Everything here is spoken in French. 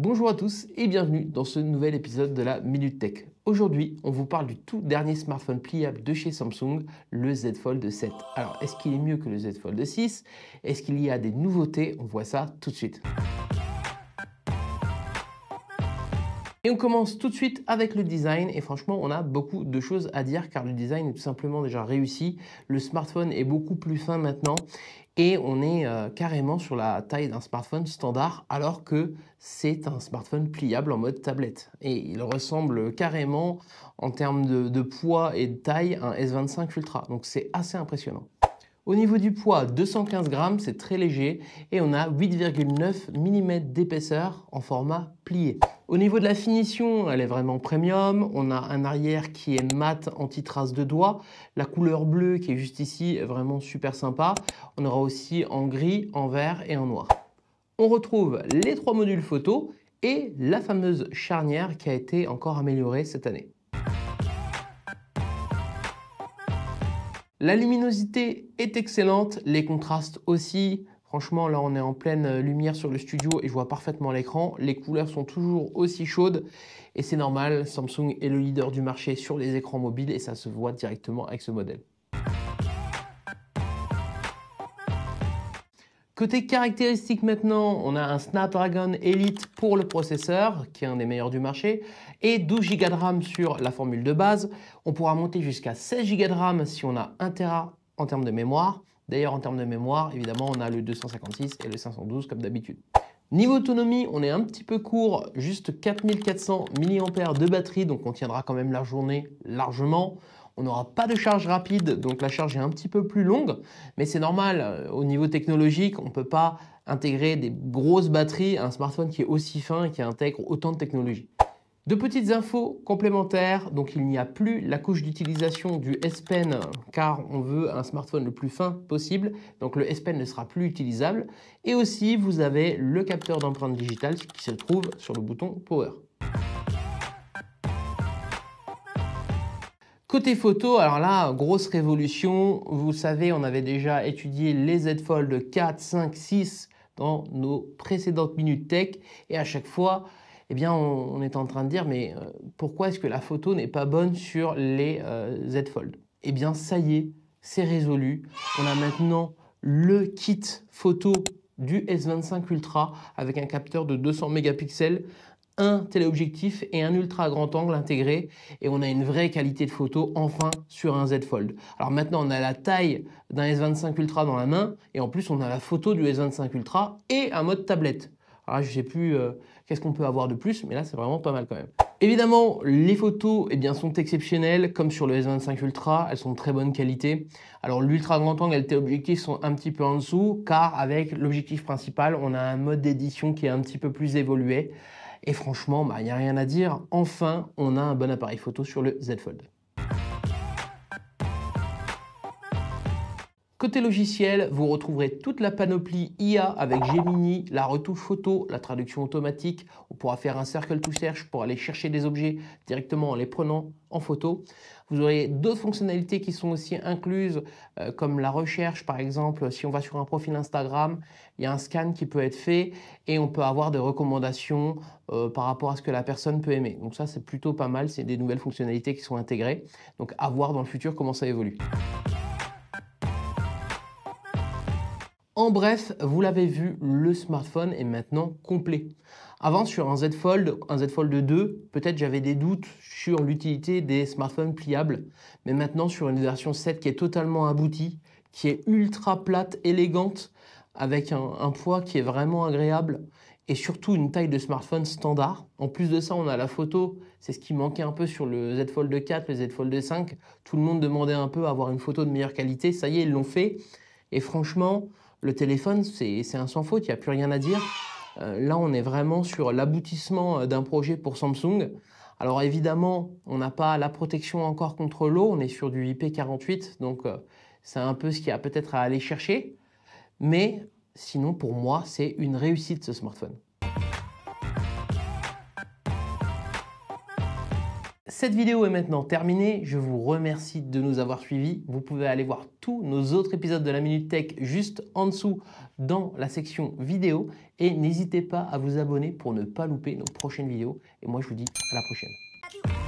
Bonjour à tous et bienvenue dans ce nouvel épisode de la Minute Tech. Aujourd'hui, on vous parle du tout dernier smartphone pliable de chez Samsung, le Z Fold 7. Alors, est-ce qu'il est mieux que le Z Fold 6? Est-ce qu'il y a des nouveautés? On voit ça tout de suite. Et on commence tout de suite avec le design et franchement on a beaucoup de choses à dire car le design est tout simplement déjà réussi. Le smartphone est beaucoup plus fin maintenant et on est carrément sur la taille d'un smartphone standard alors que c'est un smartphone pliable en mode tablette. Et il ressemble carrément en termes de poids et de taille à un S25 Ultra, donc c'est assez impressionnant. Au niveau du poids, 215 grammes, c'est très léger et on a 8,9 mm d'épaisseur en format plié. Au niveau de la finition, elle est vraiment premium. On a un arrière qui est mat anti-trace de doigts. La couleur bleue qui est juste ici est vraiment super sympa. On aura aussi en gris, en vert et en noir. On retrouve les 3 modules photo et la fameuse charnière qui a été encore améliorée cette année. La luminosité est excellente, les contrastes aussi. Franchement, là, on est en pleine lumière sur le studio et je vois parfaitement l'écran. Les couleurs sont toujours aussi chaudes et c'est normal. Samsung est le leader du marché sur les écrans mobiles et ça se voit directement avec ce modèle. Côté caractéristiques maintenant, on a un Snapdragon Elite pour le processeur, qui est un des meilleurs du marché, et 12 Go de RAM sur la formule de base. On pourra monter jusqu'à 16 Go de RAM si on a 1 Tera en termes de mémoire. D'ailleurs, en termes de mémoire, évidemment, on a le 256 et le 512 comme d'habitude. Niveau autonomie, on est un petit peu court, juste 4400 mAh de batterie, donc on tiendra quand même la journée largement. On n'aura pas de charge rapide, donc la charge est un petit peu plus longue, mais c'est normal, au niveau technologique, on ne peut pas intégrer des grosses batteries à un smartphone qui est aussi fin et qui intègre autant de technologies. Deux petites infos complémentaires, donc il n'y a plus la couche d'utilisation du S Pen car on veut un smartphone le plus fin possible, donc le S Pen ne sera plus utilisable. Et aussi vous avez le capteur d'empreinte digitale qui se trouve sur le bouton Power. Côté photo, alors là, grosse révolution. Vous savez, on avait déjà étudié les Z Fold 4, 5, 6 dans nos précédentes Minutes Tech. Et à chaque fois, eh bien, on est en train de dire, mais pourquoi est-ce que la photo n'est pas bonne sur les Z Fold? Eh bien, ça y est, c'est résolu. On a maintenant le kit photo du S25 Ultra avec un capteur de 200 mégapixels, un téléobjectif et un ultra grand angle intégré et on a une vraie qualité de photo enfin sur un Z Fold. Alors maintenant on a la taille d'un S25 Ultra dans la main et en plus on a la photo du S25 Ultra et un mode tablette. Alors là, je ne sais plus qu'est-ce qu'on peut avoir de plus, mais là c'est vraiment pas mal quand même. Évidemment, les photos sont exceptionnelles, comme sur le S25 Ultra, elles sont de très bonne qualité. Alors l'ultra grand angle et le téléobjectif sont un petit peu en dessous, car avec l'objectif principal, on a un mode d'édition qui est un petit peu plus évolué. Et franchement, il n'y a rien à dire. Enfin, on a un bon appareil photo sur le Z Fold. Côté logiciel, vous retrouverez toute la panoplie IA avec Gemini, la retouche photo, la traduction automatique. On pourra faire un circle to search pour aller chercher des objets directement en les prenant en photo. Vous aurez d'autres fonctionnalités qui sont aussi incluses, comme la recherche par exemple. Si on va sur un profil Instagram, il y a un scan qui peut être fait et on peut avoir des recommandations par rapport à ce que la personne peut aimer. Donc ça, c'est plutôt pas mal. C'est des nouvelles fonctionnalités qui sont intégrées. Donc à voir dans le futur comment ça évolue. En bref, vous l'avez vu, le smartphone est maintenant complet. Avant, sur un Z Fold 2, peut-être j'avais des doutes sur l'utilité des smartphones pliables. Mais maintenant, sur une version 7 qui est totalement aboutie, qui est ultra plate, élégante, avec un poids qui est vraiment agréable et surtout une taille de smartphone standard. En plus de ça, on a la photo. C'est ce qui manquait un peu sur le Z Fold 4, le Z Fold 5. Tout le monde demandait un peu à avoir une photo de meilleure qualité. Ça y est, ils l'ont fait. Et franchement, le téléphone, c'est un sans faute, il n'y a plus rien à dire. Là, on est vraiment sur l'aboutissement d'un projet pour Samsung. Alors évidemment, on n'a pas la protection encore contre l'eau, on est sur du IP48, donc c'est un peu ce qu'il y a peut-être à aller chercher. Mais sinon, pour moi, c'est une réussite ce smartphone. Cette vidéo est maintenant terminée. Je vous remercie de nous avoir suivis. Vous pouvez aller voir tous nos autres épisodes de la Minute Tech juste en dessous dans la section vidéo. Et n'hésitez pas à vous abonner pour ne pas louper nos prochaines vidéos. Et moi, je vous dis à la prochaine.